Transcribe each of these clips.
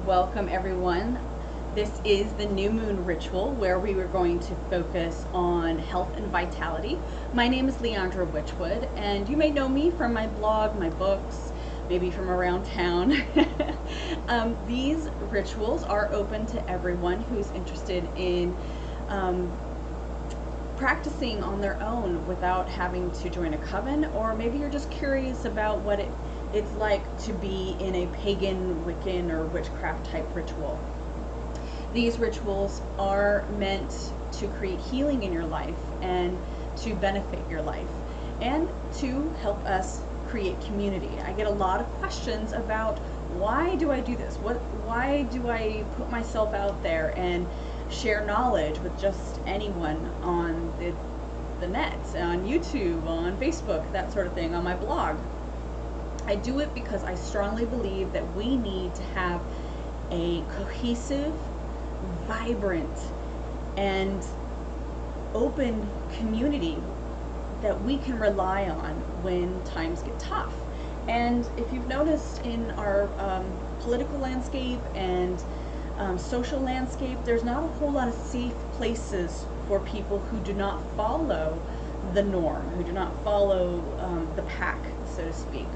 Welcome everyone. This is the new moon ritual where we were going to focus on health and vitality. My name is Leandra Witchwood, and you may know me from my blog, my books, maybe from around town. These rituals are open to everyone who's interested in practicing on their own without having to join a coven, or maybe you're just curious about what it's like to be in a pagan, Wiccan, or witchcraft type ritual. These rituals are meant to create healing in your life and to benefit your life and to help us create community. I get a lot of questions about why do I do this? Why do I put myself out there and share knowledge with just anyone on the net, on YouTube, on Facebook, that sort of thing, on my blog? I do it because I strongly believe that we need to have a cohesive, vibrant, and open community that we can rely on when times get tough. And if you've noticed in our political landscape and social landscape, there's not a whole lot of safe places for people who do not follow the norm, who do not follow the pack, so to speak.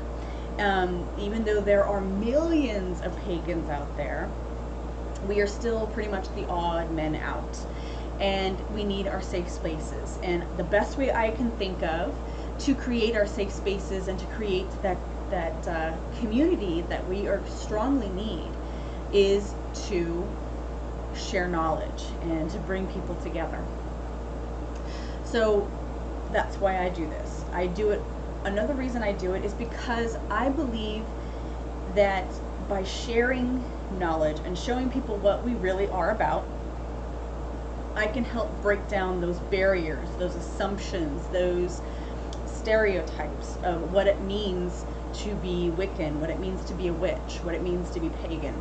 Even though there are millions of pagans out there, we are still pretty much the odd men out, and we need our safe spaces. And the best way I can think of to create our safe spaces and to create that community that we are strongly need is to share knowledge and to bring people together. So that's why I do this. I do it. Another reason I do it is because I believe that by sharing knowledge and showing people what we really are about, I can help break down those barriers, those assumptions, those stereotypes of what it means to be Wiccan, what it means to be a witch, what it means to be pagan.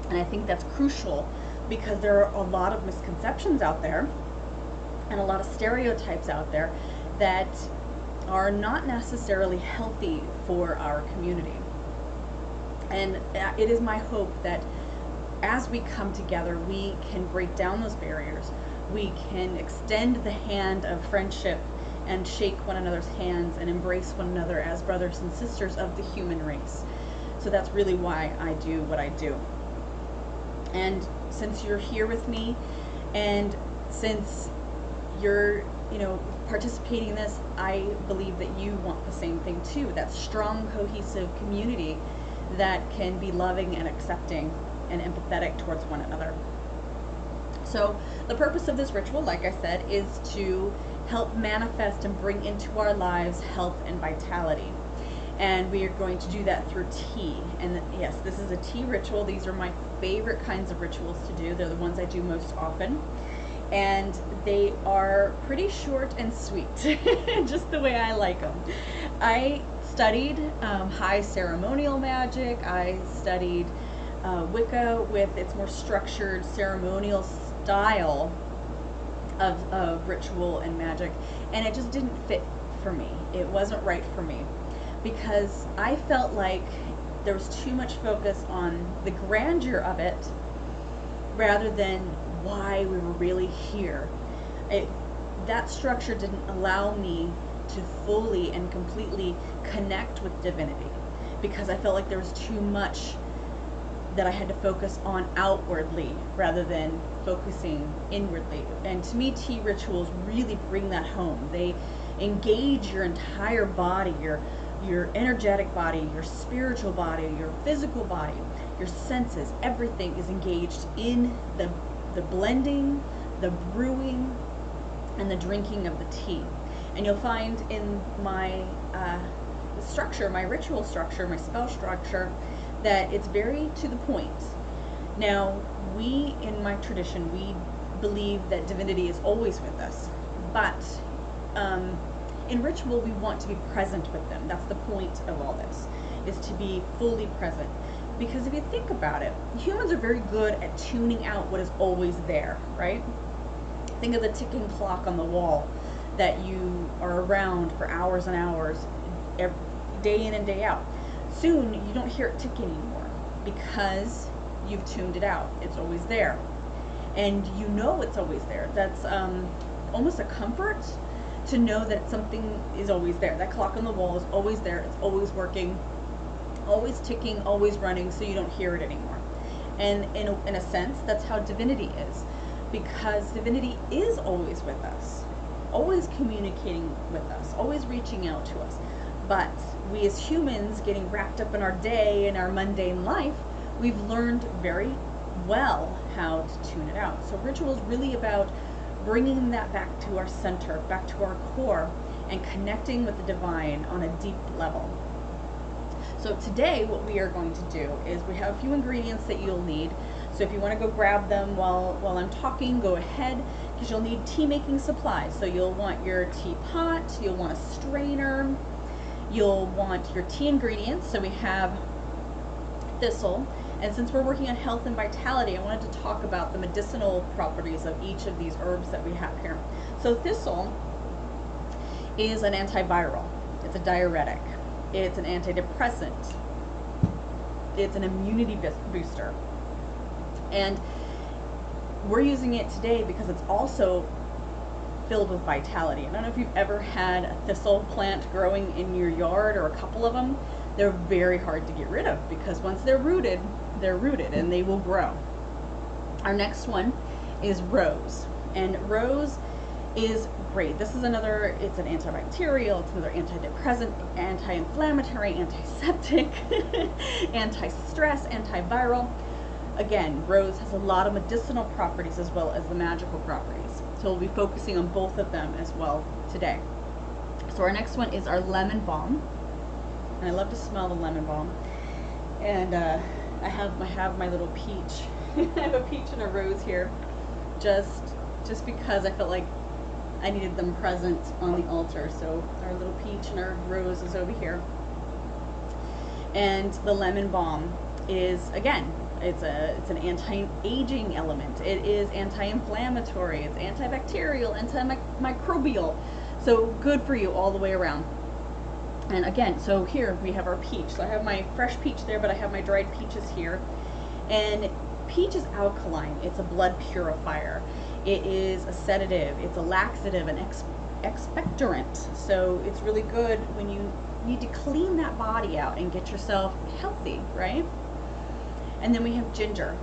And I think that's crucial because there are a lot of misconceptions out there and a lot of stereotypes out there that are not necessarily healthy for our community. And it is my hope that as we come together, we can break down those barriers. We can extend the hand of friendship and shake one another's hands and embrace one another as brothers and sisters of the human race. So that's really why I do what I do. And since you're here with me, and since you're participating in this, I believe that you want the same thing too, that strong, cohesive community that can be loving and accepting and empathetic towards one another. So the purpose of this ritual, like I said, is to help manifest and bring into our lives health and vitality. And we are going to do that through tea. And yes, this is a tea ritual. These are my favorite kinds of rituals to do. They're the ones I do most often. And they are pretty short and sweet, just the way I like them. I studied high ceremonial magic. I studied Wicca with its more structured ceremonial style of ritual and magic, and it just didn't fit for me. It wasn't right for me because I felt like there was too much focus on the grandeur of it rather than why we were really here. That structure didn't allow me to fully and completely connect with divinity because I felt like there was too much that I had to focus on outwardly rather than focusing inwardly. And to me, tea rituals really bring that home. They engage your entire body, your energetic body, your spiritual body, your physical body, your senses. Everything is engaged in the blending, the brewing, and the drinking of the tea. And you'll find in my structure, my ritual structure, my spell structure, that it's very to the point. Now, we, in my tradition, we believe that divinity is always with us, but in ritual, we want to be present with them. That's the point of all this, is to be fully present. Because if you think about it, humans are very good at tuning out what is always there, right? Think of the ticking clock on the wall that you are around for hours and hours, day in and day out. Soon, you don't hear it ticking anymore because you've tuned it out. It's always there. And you know it's always there. That's almost a comfort to know that something is always there. That clock on the wall is always there. It's always working, always ticking, always running, so you don't hear it anymore. And in a sense, that's how divinity is, because divinity is always with us, always communicating with us, always reaching out to us. But we as humans, getting wrapped up in our day and our mundane life, we've learned very well how to tune it out. So ritual is really about bringing that back to our center, back to our core, and connecting with the divine on a deep level. So today what we are going to do is we have a few ingredients that you'll need. So if you want to go grab them while I'm talking, go ahead, because you'll need tea making supplies. So you'll want your teapot, you'll want a strainer, you'll want your tea ingredients. So we have thistle. And since we're working on health and vitality, I wanted to talk about the medicinal properties of each of these herbs that we have here. So thistle is an antiviral. It's a diuretic. It's an antidepressant. It's an immunity booster. And we're using it today because it's also filled with vitality. I don't know if you've ever had a thistle plant growing in your yard, or a couple of them. They're very hard to get rid of because once they're rooted and they will grow. Our next one is rose, and rose is great. This is another, it's an antibacterial, it's another antidepressant, anti-inflammatory, antiseptic, anti-stress, antiviral. Again, rose has a lot of medicinal properties as well as the magical properties. So we'll be focusing on both of them as well today. So our next one is our lemon balm. And I love to smell the lemon balm. And I have my little peach. I have a peach and a rose here, just because I felt like I needed them present on the altar. So our little peach and our rose is over here. And the lemon balm is, again, it's an anti-aging element. It is anti-inflammatory. It's antibacterial, antimicrobial. So good for you all the way around. And again, so here we have our peach. So I have my fresh peach there, but I have my dried peaches here. And peach is alkaline. It's a blood purifier. It is a sedative. It's a laxative, an expectorant. So it's really good when you need to clean that body out and get yourself healthy, right? And then we have ginger.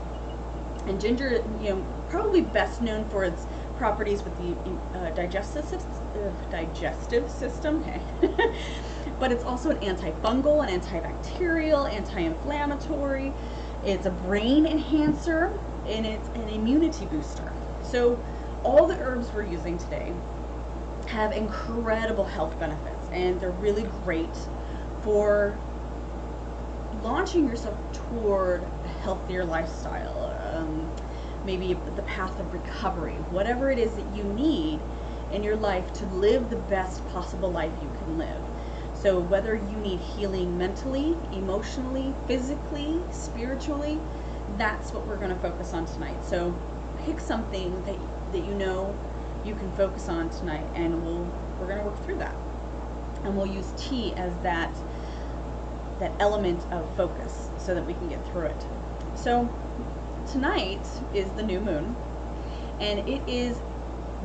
And ginger, probably best known for its properties with the digestive system. Okay. But it's also an antifungal, an antibacterial, anti-inflammatory. It's a brain enhancer, and it's an immunity booster. So all the herbs we're using today have incredible health benefits, and they're really great for launching yourself toward a healthier lifestyle, maybe the path of recovery, whatever it is that you need in your life to live the best possible life you can live. So whether you need healing mentally, emotionally, physically, spiritually, that's what we're going to focus on tonight. So pick something that you know you can focus on tonight, and we're going to work through that. And we'll use tea as that element of focus so that we can get through it. So tonight is the new moon, and it is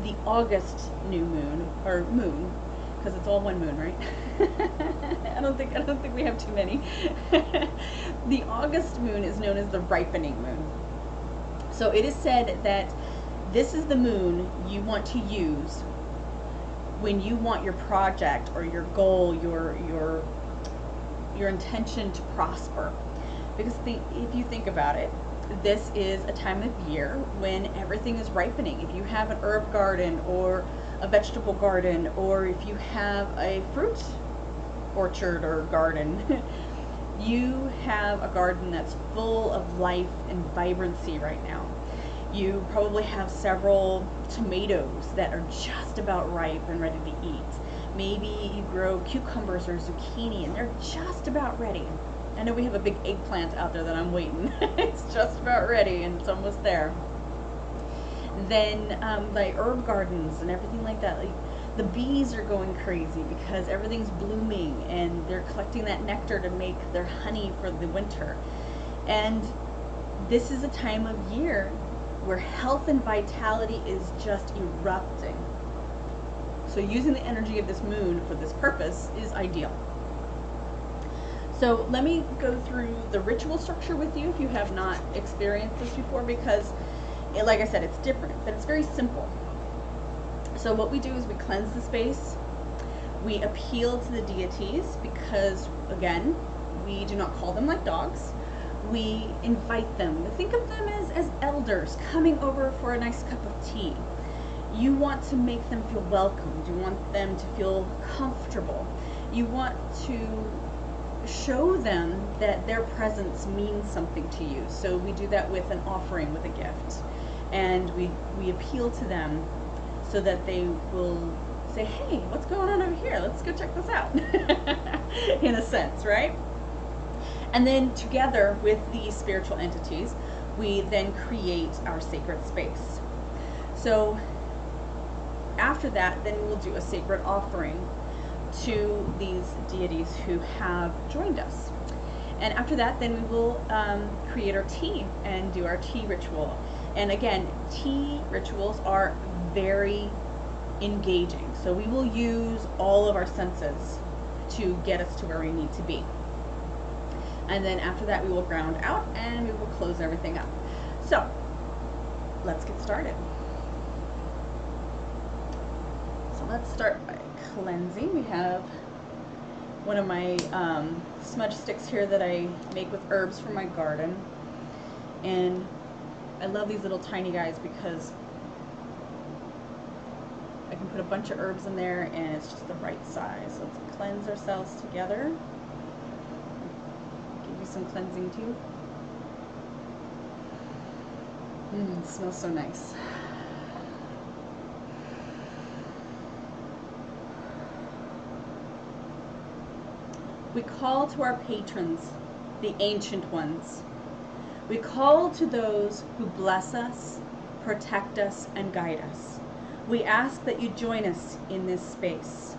the August new moon, or moon, because it's all one moon, right? I don't think we have too many. The August moon is known as the ripening moon. So it is said that this is the moon you want to use when you want your project or your goal, your intention to prosper. Because if you think about it, this is a time of year when everything is ripening. If you have an herb garden or a vegetable garden, or if you have a fruit orchard or garden, you have a garden that's full of life and vibrancy right now. You probably have several tomatoes that are just about ripe and ready to eat. Maybe you grow cucumbers or zucchini and they're just about ready. I know we have a big eggplant out there that I'm waiting. It's just about ready and it's almost there. Then like herb gardens and everything like that, like the bees are going crazy because everything's blooming and they're collecting that nectar to make their honey for the winter. And this is a time of year where health and vitality is just erupting. So using the energy of this moon for this purpose is ideal. So let me go through the ritual structure with you if you have not experienced this before, because like I said, it's different, but it's very simple. So what we do is we cleanse the space, we appeal to the deities, because again, we do not call them like dogs. We invite them. Think of them as elders coming over for a nice cup of tea. You want to make them feel welcomed. You want them to feel comfortable. You want to show them that their presence means something to you. So we do that with an offering, with a gift. And we appeal to them so that they will say, hey, what's going on over here? Let's go check this out. In a sense, right? And then together with these spiritual entities, we then create our sacred space. So after that, then we'll do a sacred offering to these deities who have joined us. And after that, then we will create our tea and do our tea ritual. And again, tea rituals are very engaging. So we will use all of our senses to get us to where we need to be. And then after that, we will ground out and we will close everything up. So let's get started. So let's start by cleansing. We have one of my smudge sticks here that I make with herbs from my garden. And I love these little tiny guys because I can put a bunch of herbs in there and it's just the right size. So let's cleanse ourselves together. Give you some cleansing too. It smells so nice. We call to our patrons, the ancient ones. We call to those who bless us, protect us, and guide us. We ask that you join us in this space.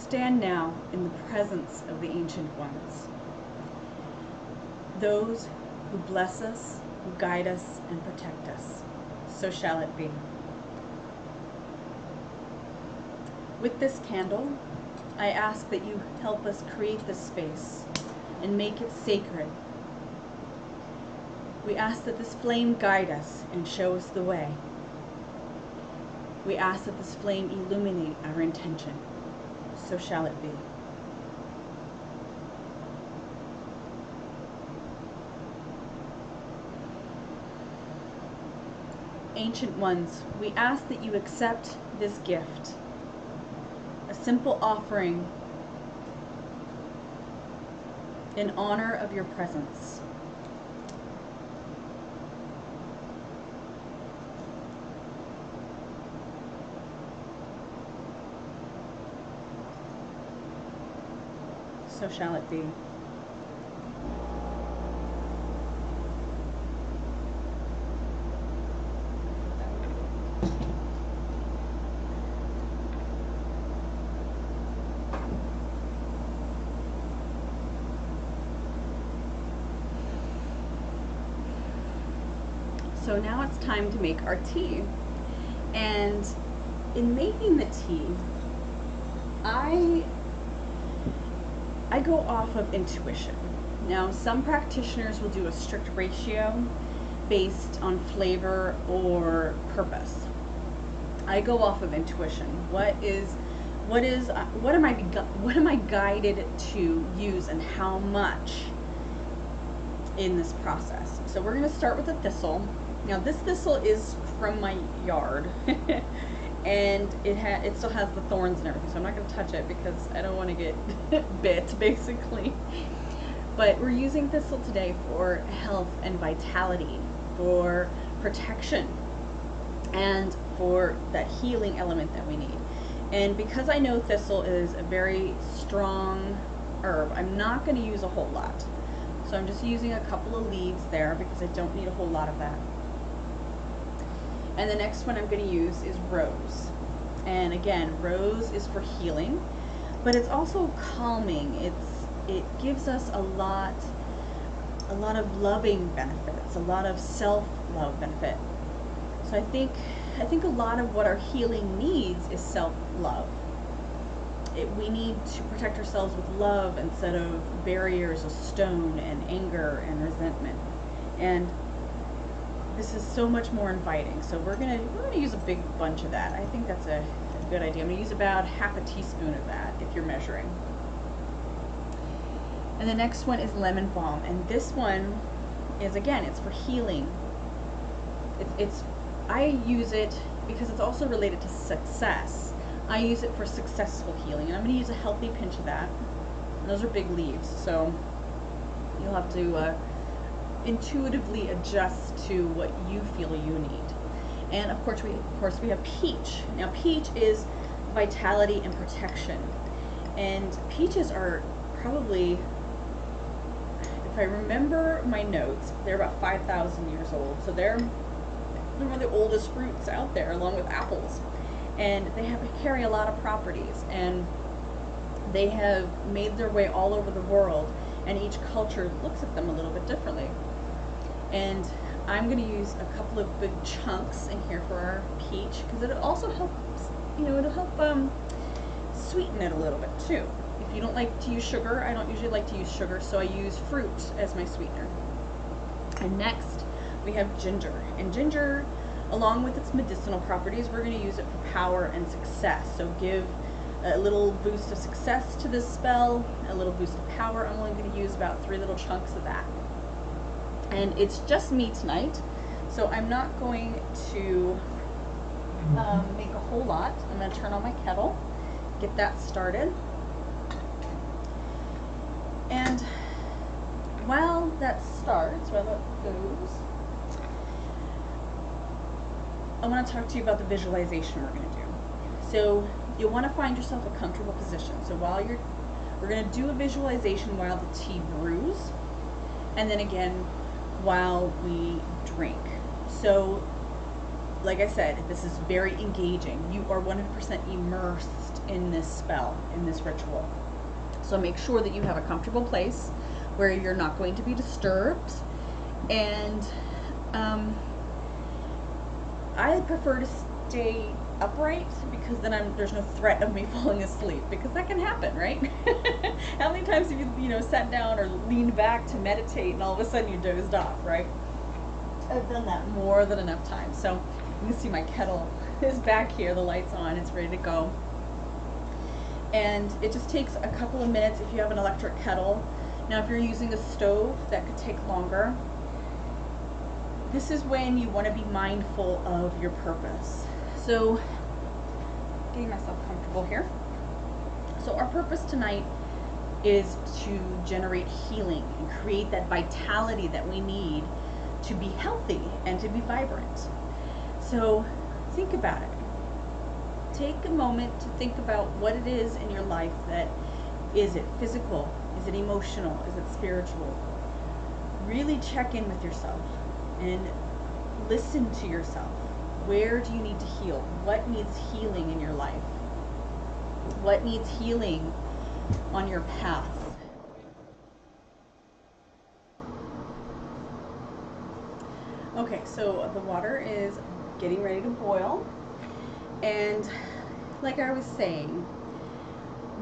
Stand now in the presence of the ancient ones, those who bless us, who guide us, and protect us. So shall it be. With this candle, I ask that you help us create this space and make it sacred. We ask that this flame guide us and show us the way. We ask that this flame illuminate our intention. So shall it be. Ancient ones, we ask that you accept this gift, a simple offering in honor of your presence. So shall it be. So now it's time to make our tea. And in making the tea, I I go off of intuition. Now, some practitioners will do a strict ratio based on flavor or purpose. I go off of intuition. What am I guided to use and how much in this process? So we're going to start with the thistle. Now, this thistle is from my yard. And it still has the thorns and everything, so I'm not going to touch it because I don't want to get bit, basically. But we're using thistle today for health and vitality, for protection, and for that healing element that we need. And because I know thistle is a very strong herb, I'm not going to use a whole lot. So I'm just using a couple of leaves there because I don't need a whole lot of that. And the next one I'm going to use is rose. And again, rose is for healing, but it's also calming. It gives us a lot of loving benefits, a lot of self-love benefit. So I think a lot of what our healing needs is self-love. We need to protect ourselves with love instead of barriers of stone and anger and resentment. And this is so much more inviting. So we're gonna use a big bunch of that. I think that's a good idea. I'm gonna use about half a teaspoon of that if you're measuring. And the next one is lemon balm, and this one is, again, it's for healing. I use it because it's also related to success. I use it for successful healing, and I'm gonna use a healthy pinch of that. And those are big leaves, so you'll have to intuitively adjust to what you feel you need. And of course we have peach. Now, peach is vitality and protection, and peaches are probably, if I remember my notes, they're about 5,000 years old. So they're one of the oldest fruits out there, along with apples, and they carry a lot of properties, and they have made their way all over the world, and each culture looks at them a little bit differently. And I'm going to use a couple of big chunks in here for our peach because it also helps, it'll help sweeten it a little bit too. If you don't like to use sugar, I don't usually like to use sugar, so I use fruit as my sweetener. And next we have ginger. And ginger, along with its medicinal properties, we're going to use it for power and success. So give a little boost of success to this spell, a little boost of power. I'm only going to use about 3 little chunks of that. And it's just me tonight, so I'm not going to make a whole lot. I'm going to turn on my kettle, get that started. And while that starts, while that goes, I want to talk to you about the visualization we're going to do. So you'll want to find yourself a comfortable position. So we're going to do a visualization while the tea brews, and then again while we drink. So like I said, this is very engaging. You are 100% immersed in this spell, in this ritual. So make sure that you have a comfortable place where you're not going to be disturbed. And I prefer to stay upright because then there's no threat of me falling asleep, because that can happen, right? How many times have you sat down or leaned back to meditate and all of a sudden you dozed off, right? I've done that more than enough times. So you can see my kettle is back here, the light's on, it's ready to go. And it just takes a couple of minutes if you have an electric kettle. Now if you're using a stove, that could take longer. This is when you want to be mindful of your purpose. So, getting myself comfortable here. So our purpose tonight is to generate healing and create that vitality that we need to be healthy and to be vibrant. So think about it. Take a moment to think about what it is in your life that, is it physical? Is it emotional? Is it spiritual? Really check in with yourself and listen to yourself. Where do you need to heal? What needs healing in your life? What needs healing on your path? Okay, so the water is getting ready to boil. And like I was saying,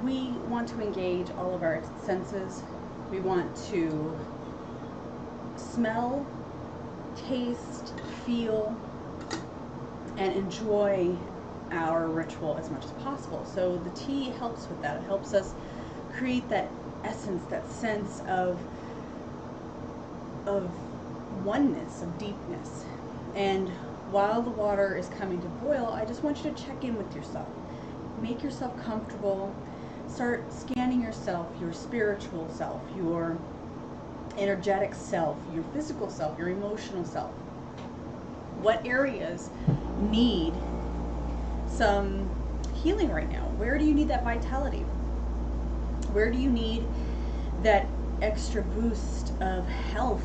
we want to engage all of our senses. We want to smell, taste, feel, and enjoy our ritual as much as possible. So the tea helps with that. It helps us create that essence, that sense of oneness, of deepness. And while the water is coming to boil, I just want you to check in with yourself. Make yourself comfortable. Start scanning yourself, your spiritual self, your energetic self, your physical self, your emotional self. What areas need some healing right now? Where do you need that vitality? Where do you need that extra boost of health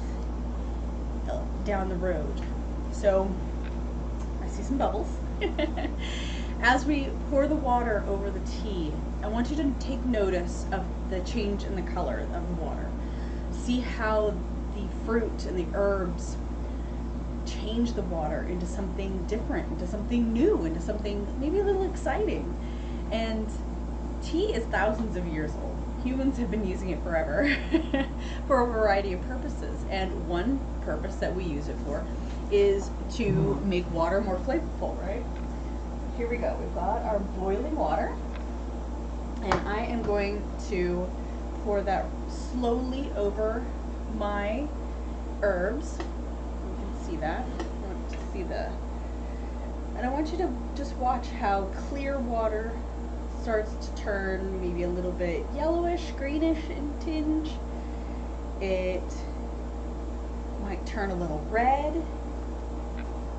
down the road? So I see some bubbles. As we pour the water over the tea, I want you to take notice of the change in the color of the water. See how the fruit and the herbs change the water into something different, into something new, into something maybe a little exciting. And tea is thousands of years old. Humans have been using it forever for a variety of purposes. And one purpose that we use it for is to make water more flavorful, right? Here we go. We've got our boiling water. And I am going to pour that slowly over my herbs. You can see that. I want to see and I want you to just watch how clear water starts to turn maybe a little bit yellowish, greenish in tinge. It might turn a little red.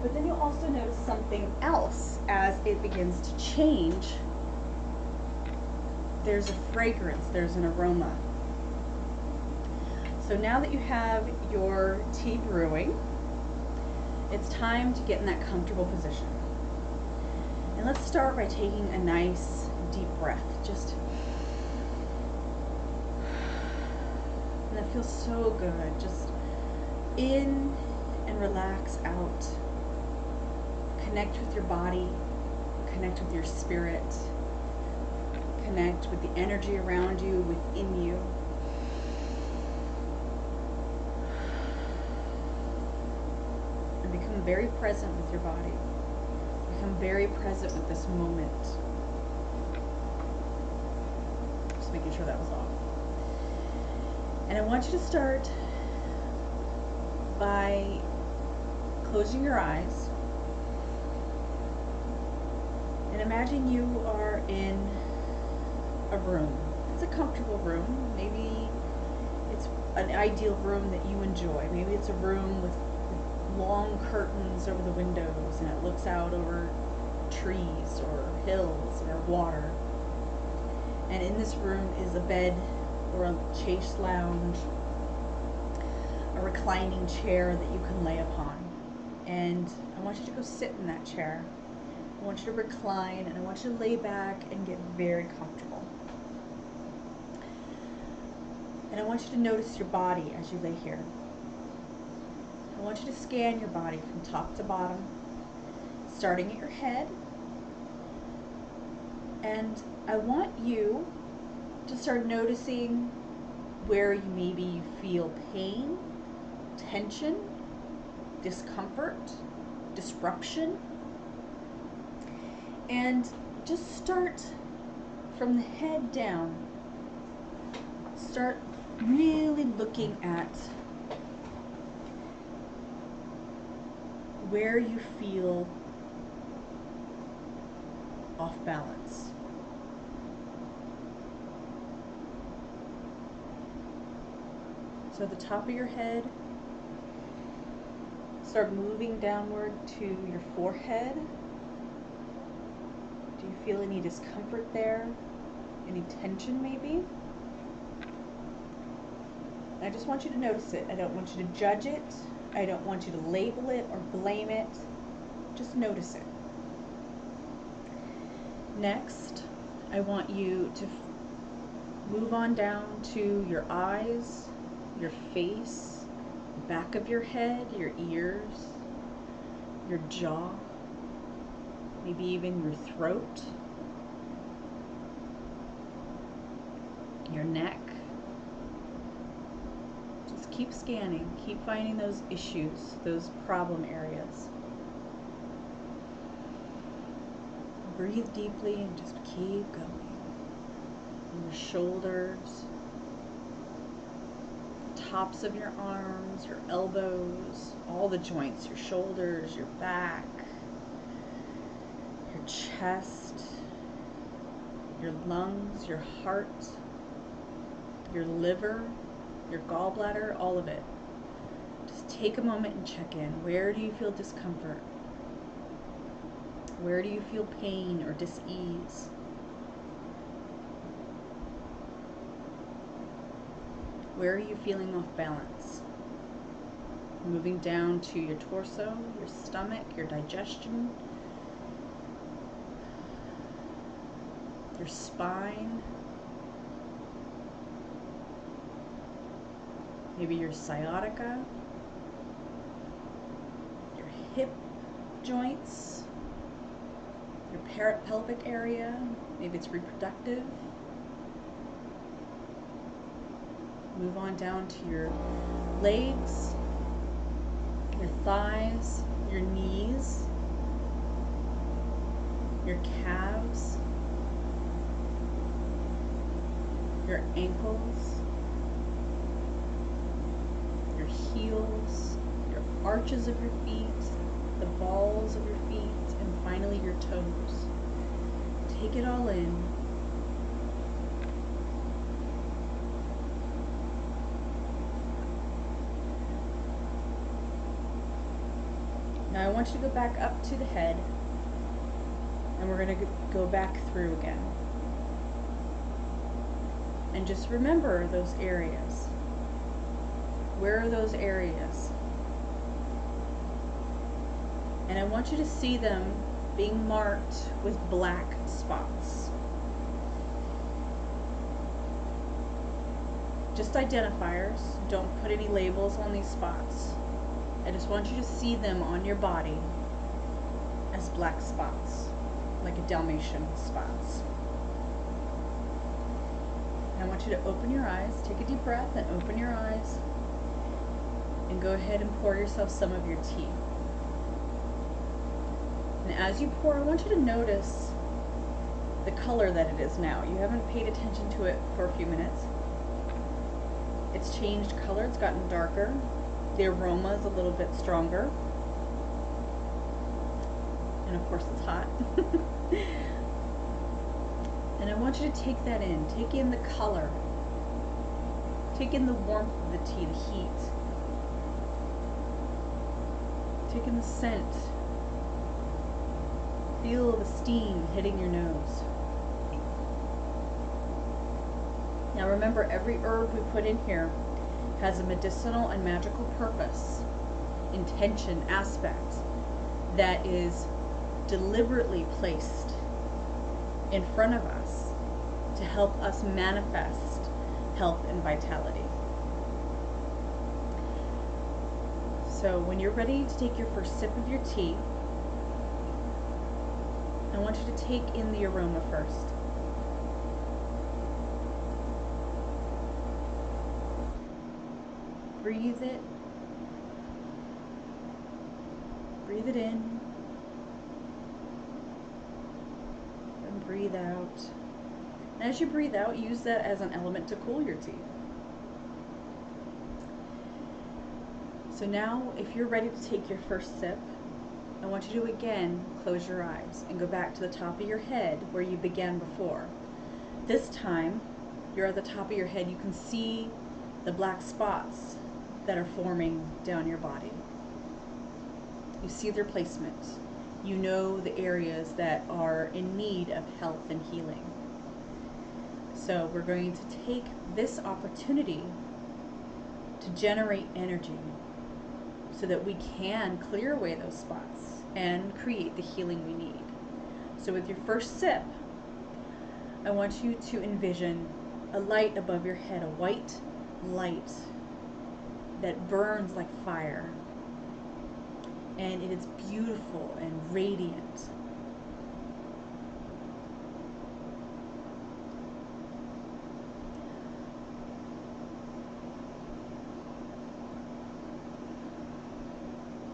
But then you'll also notice something else as it begins to change. There's a fragrance, there's an aroma. So now that you have your tea brewing, it's time to get in that comfortable position. And let's start by taking a nice deep breath. And that feels so good. Just in and relax out. Connect with your body, connect with your spirit, connect with the energy around you, within you. And become very present with your body. Become very present with this moment. Just making sure that was off. And I want you to start by closing your eyes. And imagine you are in a room. It's a comfortable room. Maybe it's an ideal room that you enjoy. Maybe it's a room with long curtains over the windows and it looks out over trees or hills or water. And in this room is a bed or a chaise lounge, a reclining chair that you can lay upon. And I want you to go sit in that chair. I want you to recline and I want you to lay back and get very comfortable. And I want you to notice your body as you lay here. I want you to scan your body from top to bottom, starting at your head. And I want you to start noticing where you maybe feel pain, tension, discomfort, disruption. And just start from the head down. Start really looking at where you feel off balance. So at the top of your head, start moving downward to your forehead. Do you feel any discomfort there? Any tension maybe? I just want you to notice it. I don't want you to judge it. I don't want you to label it or blame it. Just notice it. Next, I want you to move on down to your eyes, your face, back of your head, your ears, your jaw, maybe even your throat. your neck. Just keep scanning, keep finding those issues, those problem areas. Breathe deeply and just keep going. And your shoulders, tops of your arms, your elbows, all the joints, your shoulders, your back, your chest, your lungs, your heart, your liver, your gallbladder, all of it. Just take a moment and check in. Where do you feel discomfort? Where do you feel pain or dis-ease? Where are you feeling off balance? Moving down to your torso, your stomach, your digestion, your spine, maybe your sciatica, your hip joints, your pelvic area, maybe it's reproductive. Move on down to your legs, your thighs, your knees, your calves, your ankles, your heels, your arches of your feet, the balls of your feet, and finally your toes. Take it all in. Now I want you to go back up to the head, and we're going to go back through again. And just remember those areas. Where are those areas? And I want you to see them being marked with black spots. Just identifiers. Don't put any labels on these spots. I just want you to see them on your body as black spots, like a Dalmatian spots. I want you to open your eyes, take a deep breath and open your eyes, and go ahead and pour yourself some of your tea. And as you pour, I want you to notice the color that it is now. You haven't paid attention to it for a few minutes. It's changed color, it's gotten darker. The aroma is a little bit stronger. And of course it's hot. And I want you to take that in. Take in the color. Take in the warmth of the tea, the heat. Take in the scent. Feel the steam hitting your nose. Now remember, every herb we put in here has a medicinal and magical purpose, intention, aspect that is deliberately placed in front of us to help us manifest health and vitality. So when you're ready to take your first sip of your tea, I want you to take in the aroma first. Breathe it. Breathe it in. And breathe out. And as you breathe out, use that as an element to cool your tea. So now, if you're ready to take your first sip, I want you to again close your eyes and go back to the top of your head where you began before. This time, you're at the top of your head. You can see the black spots that are forming down your body. You see their placement. You know the areas that are in need of health and healing. So we're going to take this opportunity to generate energy so that we can clear away those spots and create the healing we need. So with your first sip, I want you to envision a light above your head, a white light that burns like fire, and it is beautiful and radiant.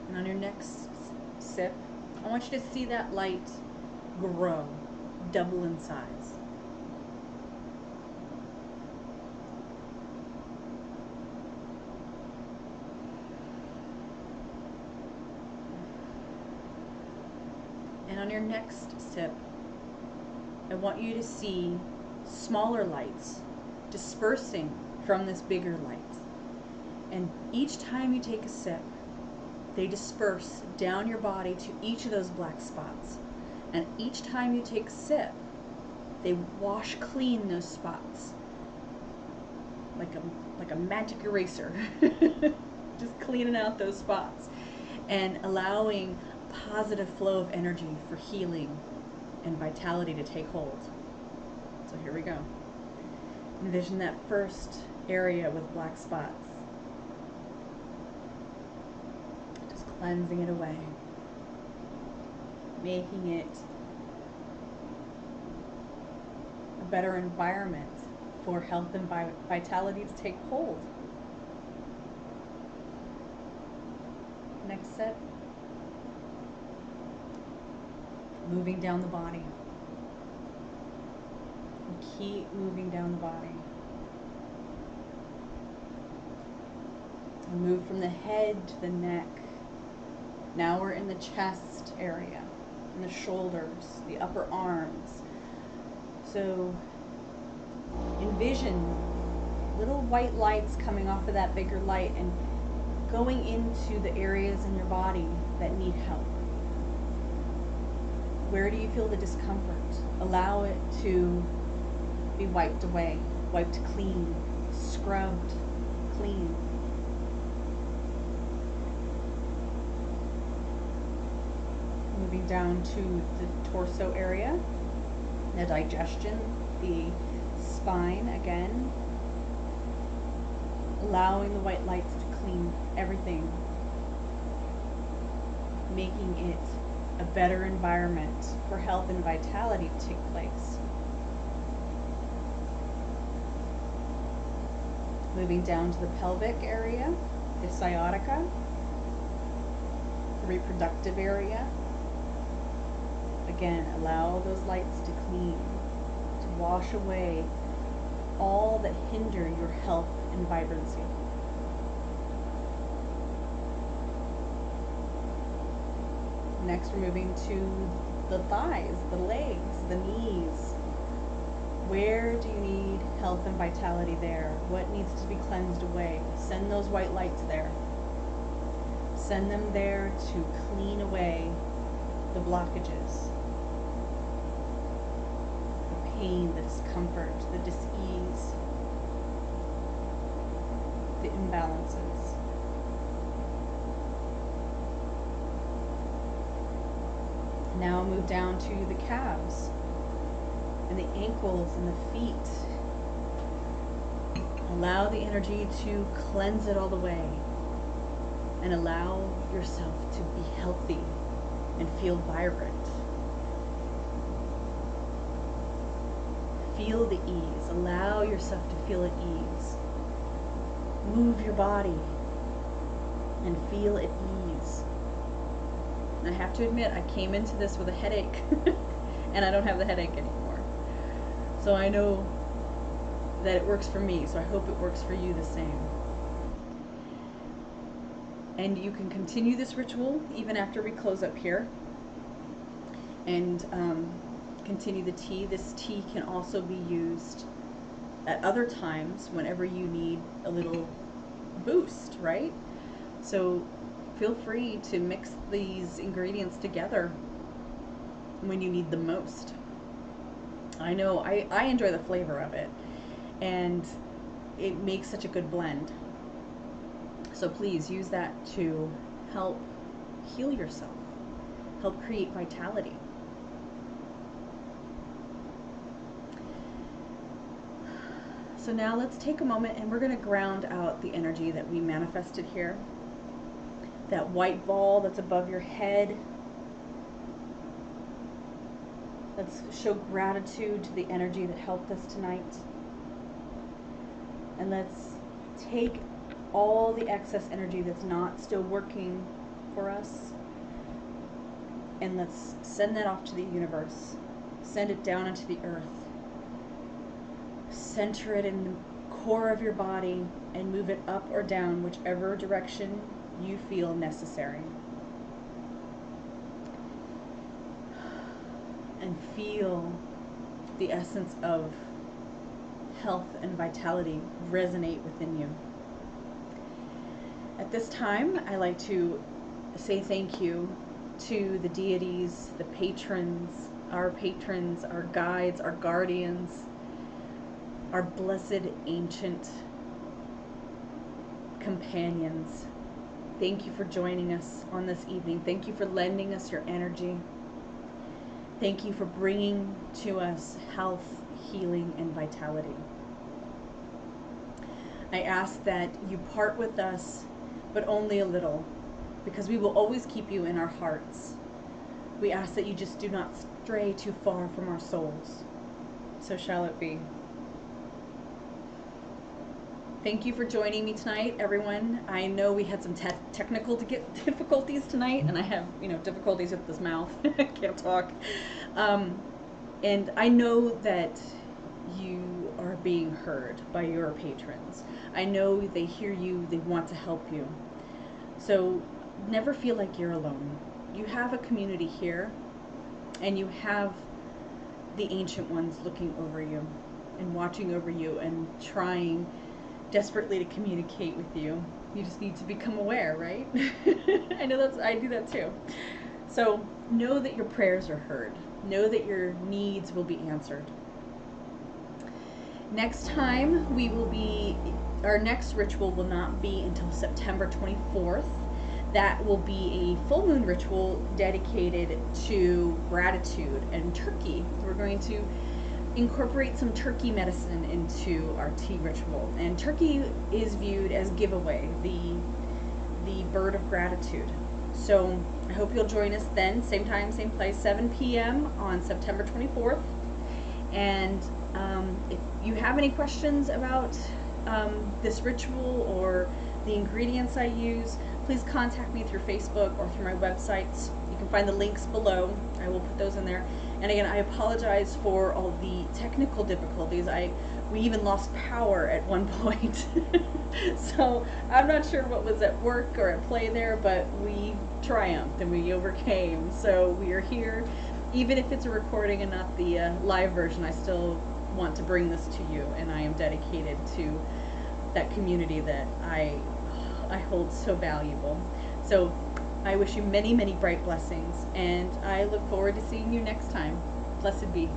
And on your next sip, I want you to see that light grow, double in size. And on your next sip, I want you to see smaller lights dispersing from this bigger light. And each time you take a sip, they disperse down your body to each of those black spots. And each time you take a sip, they wash clean those spots. Like a magic eraser. Just cleaning out those spots. And allowing positive flow of energy for healing and vitality to take hold. So here we go. Envision that first area with black spots. Just cleansing it away. Making it a better environment for health and vitality to take hold. Next sip. Moving down the body. And keep moving down the body. And move from the head to the neck. Now we're in the chest area, in the shoulders, the upper arms. So envision little white lights coming off of that bigger light and going into the areas in your body that need help. Where do you feel the discomfort? Allow it to be wiped away, wiped clean, scrubbed clean. Moving down to the torso area, the digestion, the spine again. Allowing the white lights to clean everything, making it a better environment for health and vitality to take place. Moving down to the pelvic area, the sciatica, the reproductive area. Again, allow those lights to clean, to wash away all that hinder your health and vibrancy. Next, we're moving to the thighs, the legs, the knees. Where do you need health and vitality there? What needs to be cleansed away? Send those white lights there. Send them there to clean away the blockages, the pain, the discomfort, the dis-ease, the imbalances. Now move down to the calves and the ankles and the feet. Allow the energy to cleanse it all the way and allow yourself to be healthy and feel vibrant. Feel the ease. Allow yourself to feel at ease. Move your body and feel at ease. And I have to admit, I came into this with a headache and I don't have the headache anymore. So I know that it works for me, so I hope it works for you the same. And you can continue this ritual even after we close up here and continue the tea. This tea can also be used at other times whenever you need a little boost, right? So feel free to mix these ingredients together when you need them most. I know I enjoy the flavor of it, and it makes such a good blend. So please use that to help heal yourself, help create vitality. So now let's take a moment and we're going to ground out the energy that we manifested here. That white ball that's above your head. Let's show gratitude to the energy that helped us tonight. And let's take all the excess energy that's not still working for us. And let's send that off to the universe. Send it down into the earth. Center it in the core of your body and move it up or down, whichever direction you feel necessary. And feel the essence of health and vitality resonate within you. At this time, I like to say thank you to the deities, the patrons, our guides, our guardians, our blessed ancient companions. Thank you for joining us on this evening. Thank you for lending us your energy. Thank you for bringing to us health, healing, and vitality. I ask that you part with us, but only a little, because we will always keep you in our hearts. We ask that you just do not stray too far from our souls. So shall it be. Thank you for joining me tonight, everyone. I know we had some technical difficulties tonight, and I have, difficulties with this mouth. I can't talk. And I know that you are being heard by your patrons. I know they hear you, they want to help you. So never feel like you're alone. You have a community here, and you have the ancient ones looking over you and watching over you and trying desperately to communicate with you. You just need to become aware, right? I know I do that too. So know that your prayers are heard. Know that your needs will be answered. Next time our next ritual will not be until September 24th. That will be a full moon ritual dedicated to gratitude and turkey. We're going to incorporate some turkey medicine into our tea ritual. And turkey is viewed as giveaway, the bird of gratitude. So I hope you'll join us then, same time, same place, 7 p.m. on September 24th. And if you have any questions about this ritual or the ingredients I use, please contact me through Facebook or through my websites. You can find the links below. I will put those in there. And again, I apologize for all the technical difficulties. We even lost power at one point. So I'm not sure what was at work or at play there, but we triumphed and we overcame. So we are here. Even if it's a recording and not the live version, I still want to bring this to you, and I am dedicated to that community that I hold so valuable. So I wish you many, many bright blessings, and I look forward to seeing you next time. Blessed be.